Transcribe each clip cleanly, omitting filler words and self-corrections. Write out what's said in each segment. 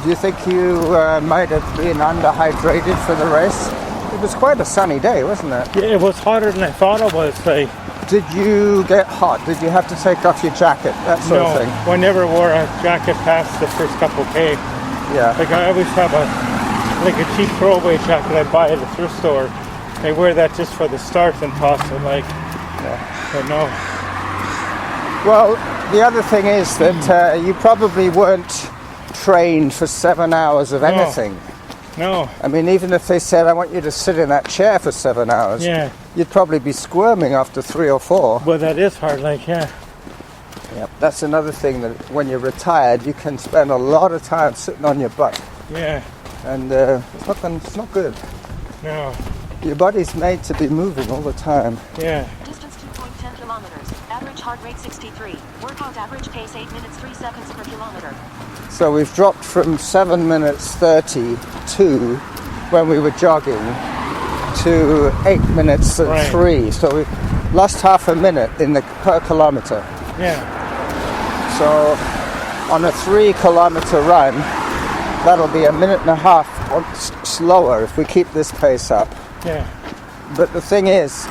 Do you think you might have been underhydrated for the race? It was quite a sunny day, wasn't it? Yeah, it was hotter than I thought it was. Did you get hot? Did you have to take off your jacket? That sort of thing? No, I never wore a jacket past the first couple K. Yeah. Like I always have a cheap throwaway jacket I buy at the thrift store. I wear that just for the start and toss it. But no. Well, the other thing is that you probably weren't trained for 7 hours of anything. No. I mean, even if they said, I want you to sit in that chair for 7 hours, you'd probably be squirming after 3 or 4. Well, that is hard, Yep. That's another thing, that when you're retired, you can spend a lot of time sitting on your butt. Yeah. And it's not good. No. Your body's made to be moving all the time. Yeah. Distance 2.10 kilometers. Average heart rate 63. Workout average pace 8 minutes 3 seconds per kilometer. So we've dropped from 7 minutes 32 when we were jogging to 8 minutes and 3. So we've lost half a minute per kilometer. Yeah. So on a 3 kilometer run, that'll be a minute and a half slower if we keep this pace up. Yeah. But the thing is,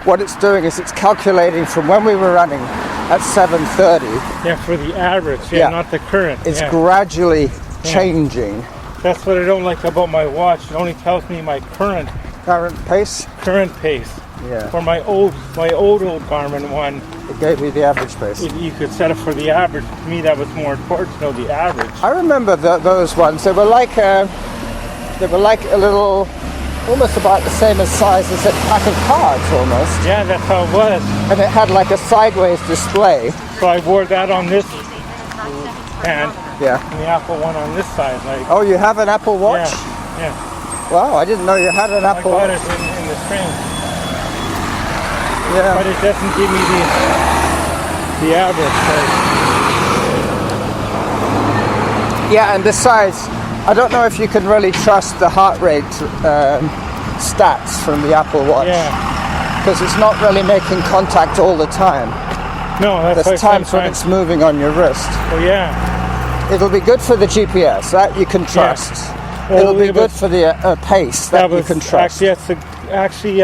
what it's doing is it's calculating from when we were running at 7:30. Yeah, for the average, not the current. It's gradually changing. That's what I don't like about my watch. It only tells me my current pace. Yeah. For my old Garmin one, it gave you the average pace. You could set it for the average. To me, that was more important to know the average. I remember those ones. They were like a little, almost about the same as size as a pack of cards, almost. Yeah, that's how it was. And it had like a sideways display. So I wore that on this hand. Yeah. And the Apple one on this side. Oh, you have an Apple Watch? Yeah. Wow, I didn't know you had an Apple Watch. I got it in the spring. Yeah. But it doesn't give me the average. Yeah, and besides, I don't know if you can really trust the heart rate stats from the Apple Watch. Yeah. Because it's not really making contact all the time. No, that's There's times when it's moving on your wrist. Oh, yeah. It'll be good for the GPS, that you can trust. Yeah. Well, it'll be good for the pace, that you can trust. Actually,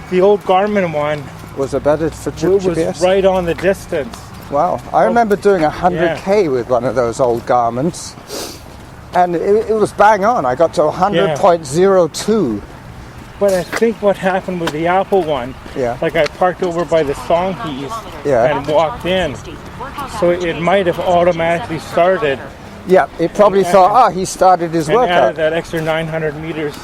the old Garmin one was it better for GPS? It was right on the distance. Wow. I remember doing 100k with one of those old Garmins. And it was bang on. I got to 100.02. But I think what happened with the Apple one, like I parked over by the song piece and walked in. So it might have automatically started. Yeah, it probably thought, he started his workout. Added that extra 900 meters.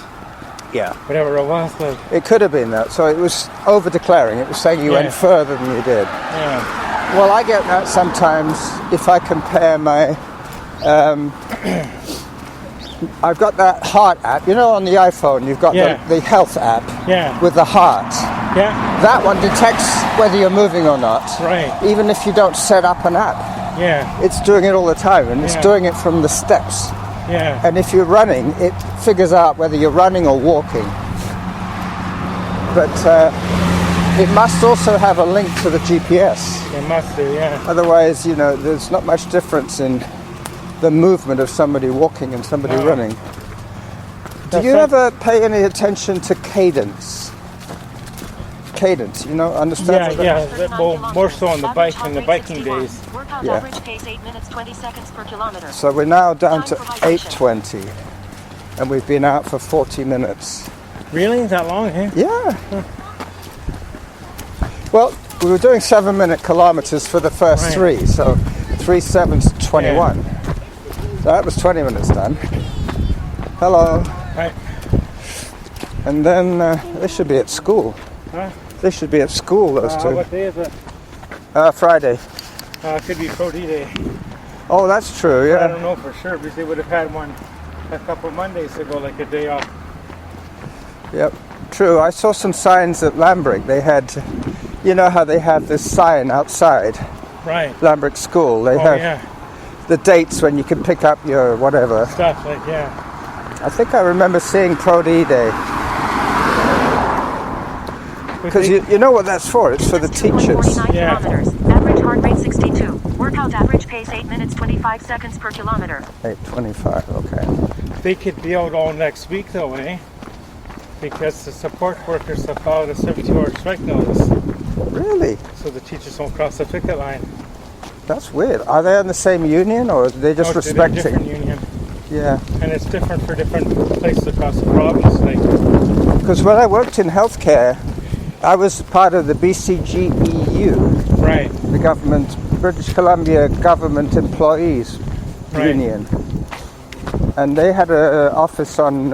Yeah. Whatever it was. It could have been that. So it was over-declaring. It was saying you went further than you did. Yeah. Well, I get that sometimes if I compare my... I've got that heart app. You know, on the iPhone, you've got the health app with the heart. Yeah. That one detects whether you're moving or not. Right. Even if you don't set up an app. Yeah. It's doing it all the time, and it's doing it from the steps. Yeah. And if you're running, it figures out whether you're running or walking. But it must also have a link to the GPS. It must do, yeah. Otherwise, there's not much difference in the movement of somebody walking and somebody running. Do you ever pay any attention to cadence? Cadence, understand? Yeah. Well, more so on the bike in the biking days. Yeah. Average pace 8 minutes 20 seconds per kilometer. So we're now down to 8:20, and we've been out for 40 minutes. Really? That long, eh? Yeah. Well, we were doing 7-minute kilometers for the first 3, so 3 7's 21. So that was 20 minutes done. Hello. Right. And then they should be at school. Huh? They should be at school, those two. What day is it? Friday. It could be Pro D Day. Oh, that's true, yeah. I don't know for sure, because they would have had one a couple of Mondays ago, like a day off. Yep, true. I saw some signs at Lambrick. They had, you know how they have this sign outside? Right. Lambrick School. They have the dates when you can pick up your whatever. Stuff, I think I remember seeing Pro D Day. Because you know what that's for? It's for the teachers. Yeah. Average heart rate 62. Workout average pace 8 minutes 25 seconds per kilometer. 8:25. Okay. They could be out all next week though, eh? Because the support workers have filed a 72-hour strike notice. Really? So the teachers won't cross the picket line. That's weird. Are they in the same union, or are they just No, they're in a different respecting? union. Yeah. And it's different for different places across the province. Like, Because when I worked in healthcare, I was part of the BCGEU, right, the government, British Columbia Government Employees Right. Union, and they had an office on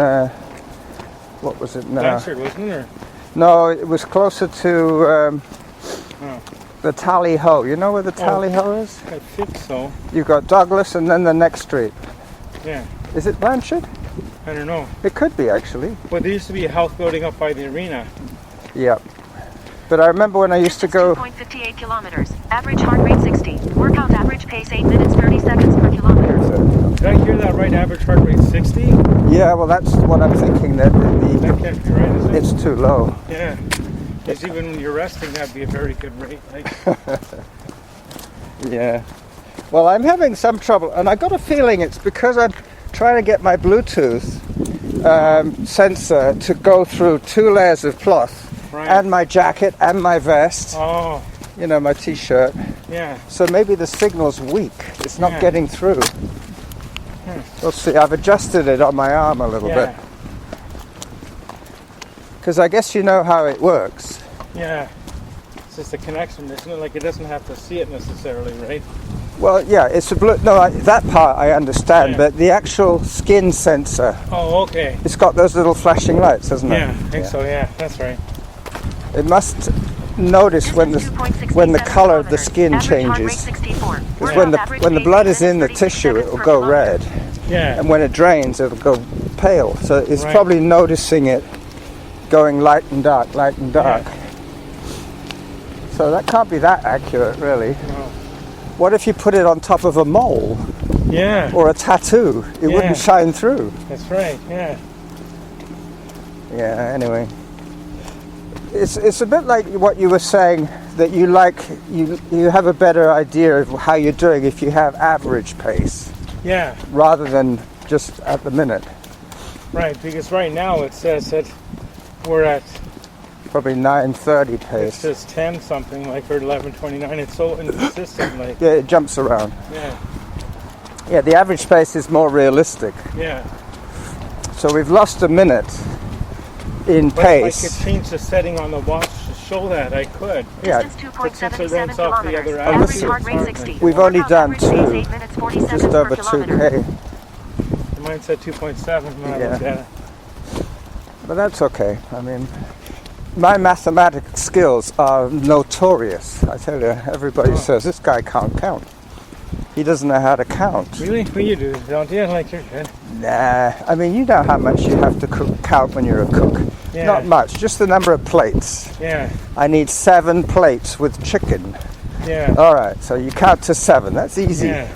what was it now? Blanchard, wasn't it? Or? No, it was closer to the Tally Ho. You know where the Tally Ho is? I think so. You've got Douglas and then the next street. Yeah. Is it Blanchard? I don't know. It could be, actually. Well, there used to be a health building up by the arena. Yeah. But I remember when I used to go... 2.58 kilometers. Average heart rate 60. Workout average pace 8 minutes 30 seconds per kilometer. Did I hear that right? Average heart rate 60? Yeah, well, that's what I'm thinking, that That can't be right, is it? it's too low. Yeah. Because even when you're resting, that'd be a very good rate. Like, Yeah. Well, I'm having some trouble, and I got a feeling it's because I'm trying to get my Bluetooth sensor to go through 2 layers of cloth, right. and my jacket, and my vest, Oh, you know, my t-shirt. yeah. So maybe the signal's weak. It's not Yeah. getting through. We'll see. I've adjusted it on my arm a little bit. Yeah. Because I guess you know how it works. Yeah. It's just a connection, isn't it? Like, it doesn't have to see it necessarily, right? Well, yeah, it's a that part I understand, Yeah. but the actual skin sensor, Oh, okay. it's got those little flashing lights, doesn't it? Yeah, I think so, yeah. That's right. It must notice when the color of the skin changes. Because when the blood is in the tissue, it will go red, Yeah. and when it drains, it'll go pale. So it's Right. probably noticing it going light and dark, light and dark. So that can't be that accurate, really. No. What if you put it on top of a mole Yeah. or a tattoo? It Yeah. wouldn't shine through. That's right, yeah. Yeah, anyway. It's a bit like what you were saying, that you have a better idea of how you're doing if you have average pace Yeah, rather than just at the minute. right. Because right now it says that we're at, Probably 9:30 it pace. says 10 something, like, or 11:29. It's so inconsistent, like, Yeah, it jumps around. yeah, Yeah, the average pace is more realistic. yeah. So we've lost a minute in But if I could pace. change the setting on the watch to show that, I could. Yeah, Distance But since it 2.77 runs off the kilometers. other Average listen, heart rate 60. we've only Workout done average pace 2, 8 minutes 40 just seconds over per kilometer. 2K. Mine said 2.7 when I Yeah. looked at it. But that's okay. I mean, my mathematics skills are notorious. I tell you, everybody says, this guy can't count. He doesn't know how to count. Really? Well, you do, don't you? Like, you're good. Nah, I mean, you know how much you have to count when you're a cook. Yeah. Not much, just the number of plates. Yeah, I need 7 plates with chicken. yeah, All right, so you count to 7. That's easy. yeah.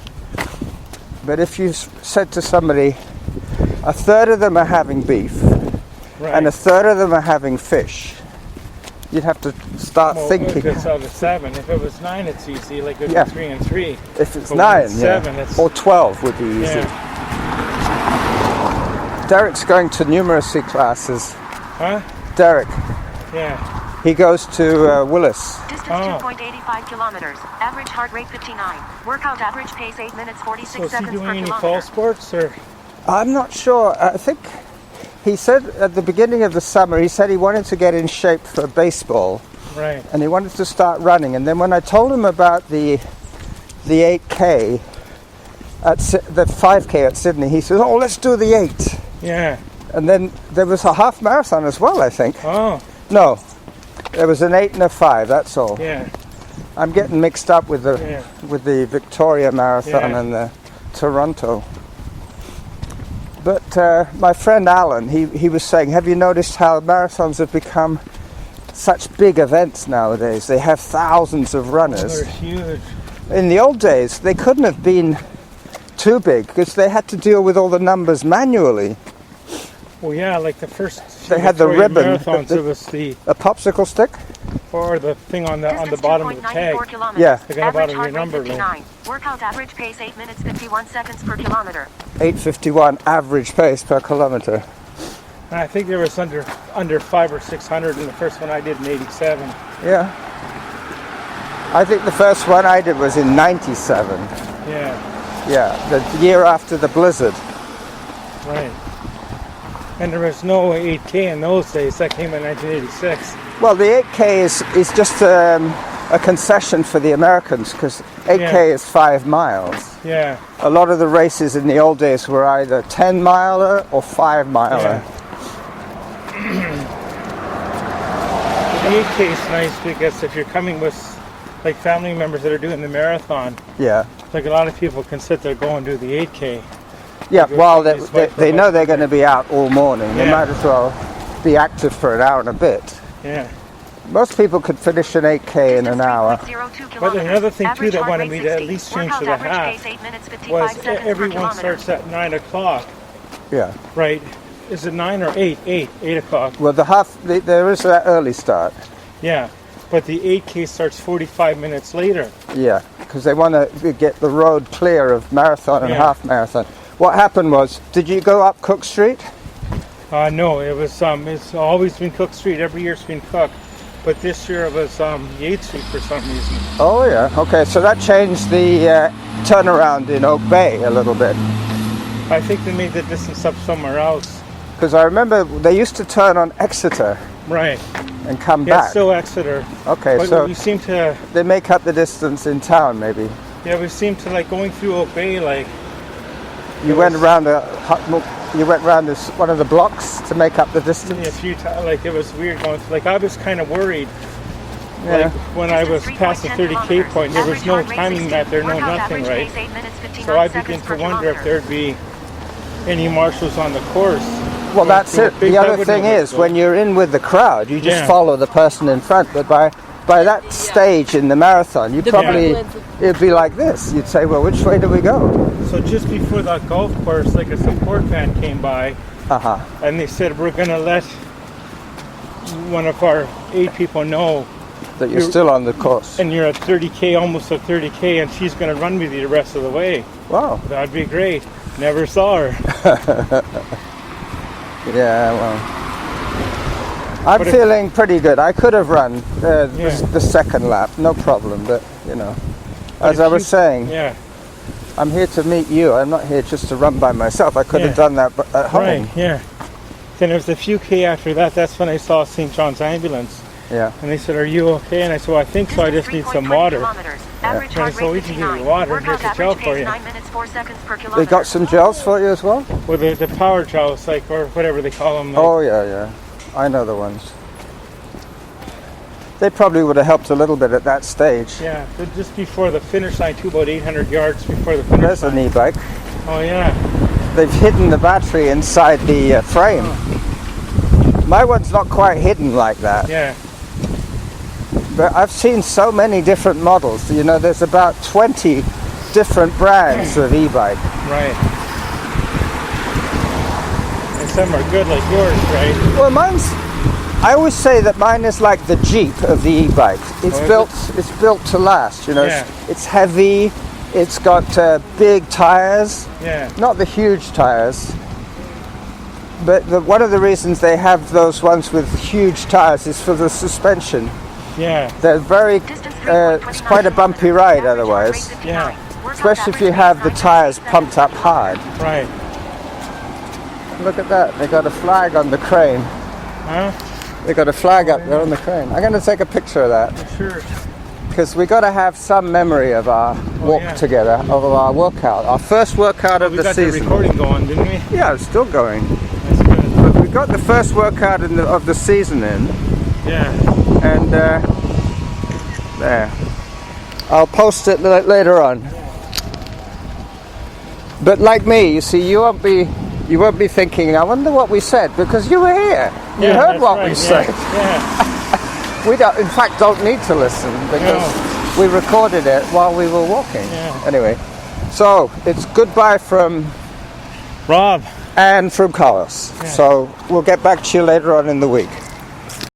But if you said to somebody, a third of them are having beef, Right. and a third of them are having fish, you'd have to start Well, thinking. if it's out of 7. If it was 9, it's easy. Like, it'd Yeah. be 3 and 3. If it's But when 9, it's yeah. 7, it's... Or 12 would be easy. Yeah. Derick's going to numeracy classes. Huh? Derek, Yeah. he goes to Willis. Distance Oh. 2.85 kilometers. Average heart rate 59. Workout average pace 8 minutes 46 So is he seconds per doing any fall kilometer. sports, or... I'm not sure. I think he said at the beginning of the summer, he said he wanted to get in shape for baseball. Right. And he wanted to start running. And then when I told him about the 8K, the 5K at Sydney, he said, oh, let's do the 8. Yeah. And then there was a half marathon as well, I think. Oh, No, there was an 8 and a 5, that's all. yeah. I'm getting mixed up with the Victoria Marathon Yeah. and the Toronto. But my friend Alan, he was saying, have you noticed how marathons have become such big events nowadays? They have thousands of runners. They're huge. In the old days, they couldn't have been too big because they had to deal with all the numbers manually. Well, yeah, like the first... They had the Victoria ribbon, Marathons, it was the... A popsicle stick? or the thing on the bottom of the tag. Yeah. They're going to bottom your number. Workout average pace 8 minutes 51 seconds per kilometer. 8:51 average pace per kilometer. And I think there was under 500 or 600 in the first one I did in 87. Yeah. I think the first one I did was in 97. Yeah. Yeah, the year after the blizzard. Right. And there was no 8K in those days. That came in 1986. Well, the 8K is just a concession for the Americans because 8K is 5 miles. Yeah. A lot of the races in the old days were either 10-miler or 5-miler. Yeah. The 8K is nice because if you're coming with like family members that are doing the marathon, yeah, like a lot of people can sit there go and do the 8K. Yeah, well, they know they're going to be out all morning. They might as well be active for an hour and a bit. Yeah. Most people could finish an 8K in an hour. But another thing too that wanted me to at least change to the half was everyone starts at 9 o'clock. Yeah. Right. Is it 9 or 8? 8 o'clock. Well, there is that early start. Yeah. But the 8K starts 45 minutes later. Yeah, because they want to get the road clear of marathon and half marathon. What happened was, did you go up Cook Street? No, it was it's always been Cook Street. Every year it's been Cook. But this year it was Yates Street for some reason. Oh yeah, okay, so that changed the turnaround in Oak Bay a little bit. I think they made the distance up somewhere else. Because I remember they used to turn on Exeter. Right. And come back. It's still Exeter. Okay, but so we seem to... They make up the distance in town, maybe. Yeah, we seem to, like, going through Oak Bay, like... You went around this one of the blocks to make up the distance? Yeah, a few times. Like, it was weird going through. Like, I was kind of worried. Yeah. Like, when I was past the 30K point, there was no timing map there, no nothing, right? So I began to wonder if there'd be any marshals on the course. Well, that's it. The other thing is, when you're in with the crowd, you just follow the person in front. But by that stage in the marathon, you probably, it'd be like this. You'd say, well, which way do we go? So just before that golf course, like a support van came by, and they said, we're going to let one of our 8 people know that you're still on the course. And you're at 30K, almost at 30K, and she's going to run with you the rest of the way. Wow. That'd be great. Never saw her. Yeah, well, I'm feeling pretty good. I could have run the second lap, no problem. But you know, as I was saying, I'm here to meet you. I'm not here just to run by myself. I could have done that at home. Right. Yeah. Then there was a few K after that. That's when I saw St. John's ambulance. Yeah. And they said, "Are you okay?" And I said, "Well, I think so. I just need some water." And I said, "We can give you water. Here's a gel for you." They got some gels for you as well? Well, the power gels, like, or whatever they call them. Like. Oh, yeah. I know the ones. They probably would have helped a little bit at that stage. Yeah, just before the finish line, too, about 800 yards before the finish line. There's an e-bike. Oh, yeah. They've hidden the battery inside the frame. My one's not quite hidden like that. Yeah. But I've seen so many different models. You know, there's about 20 different brands of e-bike. Right. And some are good like yours, right? Well, I always say that mine is like the Jeep of the e-bike. It's built to last, you know. Yeah. It's heavy. It's got big tires. Yeah. Not the huge tires. But one of the reasons they have those ones with huge tires is for the suspension. Yeah. They're very, it's quite a bumpy ride otherwise. Yeah. Especially if you have the tires pumped up hard. Right. Look at that. They got a flag on the crane. Huh? They got a flag up there on the crane. I'm going to take a picture of that. Sure. Because we got to have some memory of our walk together, of our workout. Our first workout of the season. We got the recording going, didn't we? Yeah, it's still going. That's good. But we got the first workout of the season in. Yeah. And there. I'll post it later on. But like me, you see, you won't be thinking, I wonder what we said, because you were here. You heard what we said. Yeah. We in fact don't need to listen because we recorded it while we were walking. Yeah. Anyway, so it's goodbye from Rob and from Carlos. Yeah. So we'll get back to you later on in the week.